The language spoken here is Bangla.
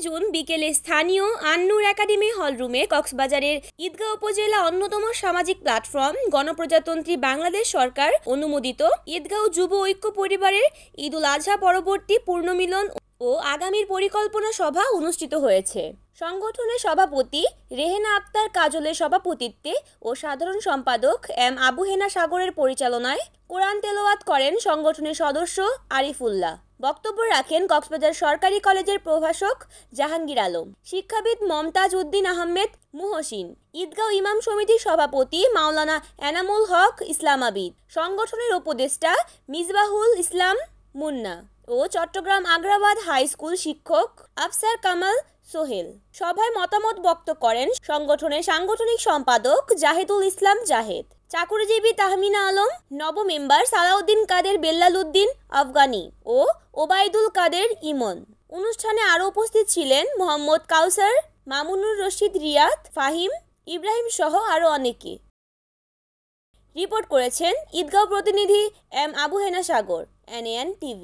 জুন বিকেলে স্থানীয় আন্নুর একাডেমি হলরুমে কক্সবাজারের ঈদগাঁও উপজেলা অন্যতম সামাজিক প্ল্যাটফর্ম গণপ্রজাতন্ত্রী বাংলাদেশ সরকার অনুমোদিত ঈদগাঁও যুব ঐক্য পরিবারের ঈদুল আজহা পরবর্তী পুনর্মিলন ও আগামীর পরিকল্পনা সভা অনুষ্ঠিত হয়েছে। সংগঠনের সভাপতি রেহেনা আক্তার কাজলের সভাপতিত্বে ও সাধারণ সম্পাদক এম আবু হেনা সাগরের পরিচালনায় কোরআন তেলাওয়াত করেন সংগঠনের সদস্য আরিফুল্লাহ। বক্তব্য রাখেন কক্সবাজার সরকারি কলেজের প্রভাষক জাহাঙ্গীর আলম, শিক্ষাবিদ মমতাজ উদ্দিন আহমেদ মুহসিন, ঈদগাঁও ইমাম সমিতির সভাপতি মাওলানা এনামুল হক ইসলামাবিদ, সংগঠনের উপদেষ্টা মিসবাহুল ইসলাম মুন্না ও চট্টগ্রাম আগ্রাবাদ হাই স্কুল শিক্ষক আফসার কামাল সোহেল। সভায় মতামত ব্যক্ত করেন সংগঠনের সাংগঠনিক সম্পাদক জাহেদুল ইসলাম জাহেদ, চাকুরিজীবী তাহমিনা আলম, নব মেম্বার সালাউদ্দিন কাদের বেল্লাল উদ্দিন আফগানি ও ওবায়দুল কাদের ইমন। অনুষ্ঠানে আরও উপস্থিত ছিলেন মোহাম্মদ কাউসার, মামুনুর রশিদ রিয়াদ, ফাহিম, ইব্রাহিম সহ আরও অনেকে। রিপোর্ট করেছেন ঈদগাঁও প্রতিনিধি এম আবু হেনা সাগর, NAN TV।